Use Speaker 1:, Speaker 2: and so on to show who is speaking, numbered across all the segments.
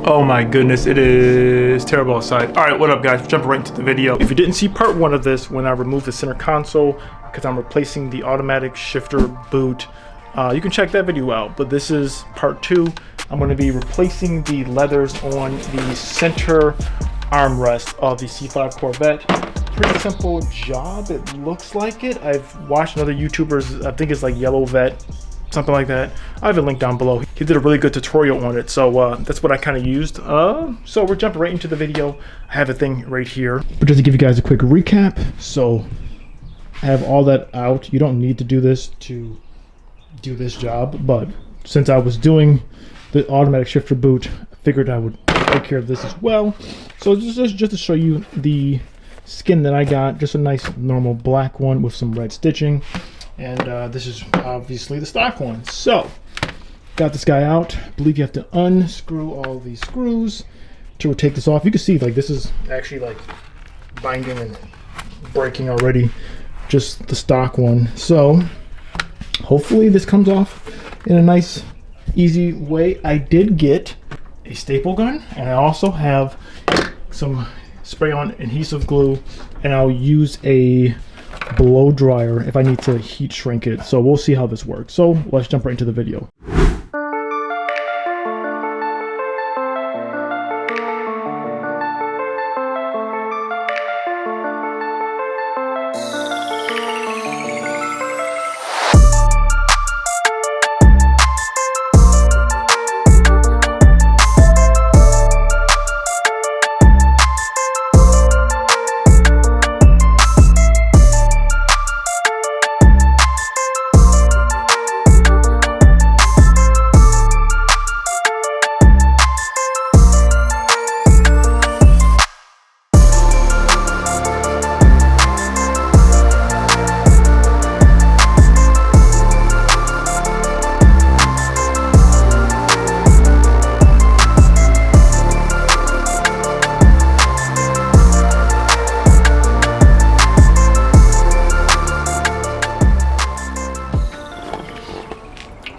Speaker 1: Oh my goodness, it is terrible outside. All right, what up guys? Jumping right into the video. If you didn't see part one of this, when I removed the center console, because I'm replacing the automatic shifter boot, you can check that video out. But this is part two. I'm going to be replacing the leathers on the center armrest of the C5 Corvette. Pretty simple job, it looks like it. I've watched other YouTubers, I think it's like Yellow Vet, something like that. I have a link down below. He did a really good tutorial on it, so that's what I kind of used. So we're jumping right into the video. I have a thing right here. But just to give you guys a quick recap, so I have all that out. You don't need to do this to do this job, but since I was doing the automatic shifter boot, I figured I would take care of this as well. So just to show you the skin that I got, just a nice normal black one with some red stitching. And this is obviously the stock one. So, got this guy out. I believe you have to unscrew all these screws to take this off. You can see like this is actually like binding and breaking already, just the stock one. So, hopefully this comes off in a nice, easy way. I did get a staple gun, and I also have some spray-on adhesive glue, and I'll use a blow dryer if I need to heat shrink it. So we'll see how this works. So let's jump right into the video.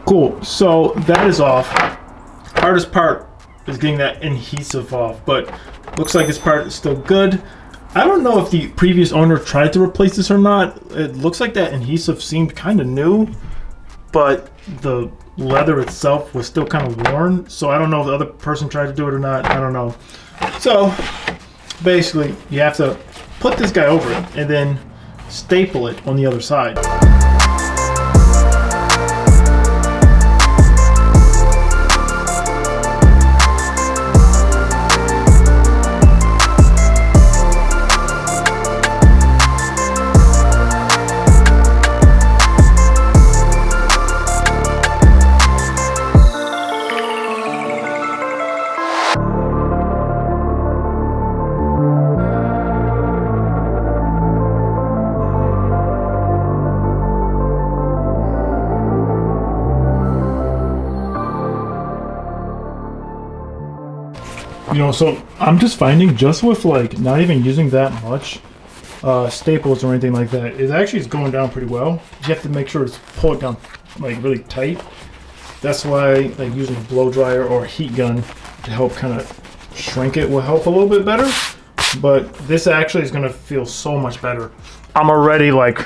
Speaker 1: Cool, so that is off. Hardest part is getting that adhesive off, but looks like this part is still good. I don't know if the previous owner tried to replace this or not. It looks like that adhesive seemed kind of new, but the leather itself was still kind of worn. So I don't know if the other person tried to do it or not. I don't know. So basically, you have to put this guy over it and then staple it on the other side. You know, so I'm just finding, just with like not even using that much staples or anything like that, it actually is going down pretty well. You have to make sure it's pulled down like really tight. That's why like using a blow dryer or a heat gun to help kind of shrink it will help a little bit better. But this actually is going to feel so much better. I'm already like,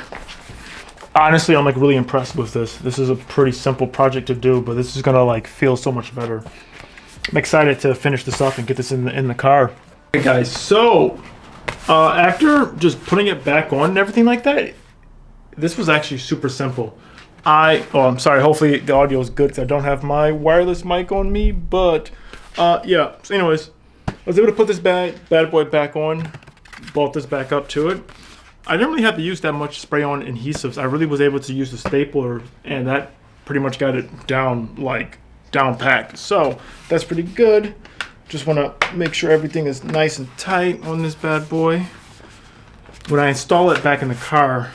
Speaker 1: honestly, I'm like really impressed with this. This is a pretty simple project to do, but this is going to like feel so much better. I'm excited to finish this up and get this in the car. Okay guys, so after just putting it back on and everything like that, this was actually super simple. I'm sorry, hopefully the audio is good because I don't have my wireless mic on me, but yeah, so anyways, I was able to put this bad boy back on, bolt this back up to it. I didn't really have to use that much spray-on adhesives. I really was able to use the stapler, and that pretty much got it down like down packed. So that's pretty good. Just want to make sure everything is nice and tight on this bad boy. When I install it back in the car,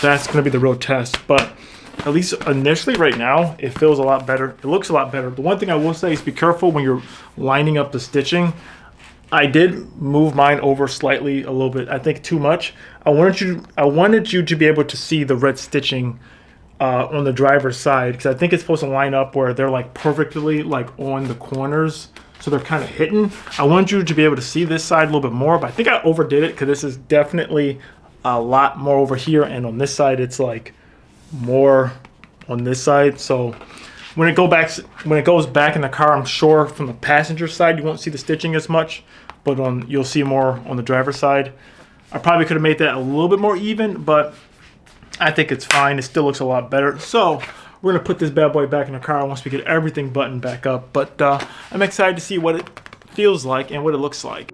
Speaker 1: that's going to be the real test. But at least initially right now, it feels a lot better. It looks a lot better. The one thing I will say is be careful when you're lining up the stitching. I did move mine over slightly a little bit. I think too much. I wanted you to be able to see the red stitching on the driver's side, because I think it's supposed to line up where they're like perfectly like on the corners so they're kind of hidden. I wanted you to be able to see this side a little bit more, but I think I overdid it because this is definitely a lot more over here, and on this side it's like more on this side. So when it goes back in the car, I'm sure from the passenger side you won't see the stitching as much, but you'll see more on the driver's side. I probably could have made that a little bit more even, but I think it's fine. It still looks a lot better. So we're gonna put this bad boy back in the car once we get everything buttoned back up. But I'm excited to see what it feels like and what it looks like.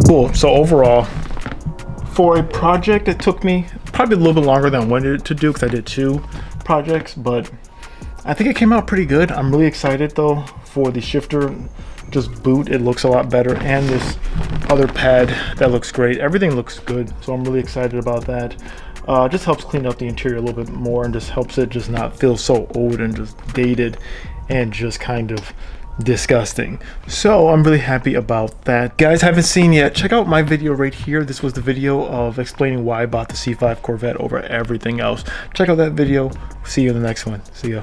Speaker 1: Cool. So overall, for a project that took me probably a little bit longer than I wanted it to do, because I did 2 projects, but I think it came out pretty good. I'm really excited though for the shifter just boot. It looks a lot better, and this other pad that looks great. Everything looks good, so I'm really excited about that. Just helps clean up the interior a little bit more and just helps it just not feel so old and just dated and just kind of disgusting. So I'm really happy about that. Guys, haven't seen yet, check out my video right here. This was the video of explaining why I bought the C5 Corvette over everything else. Check out that video. See you in the next one. See ya.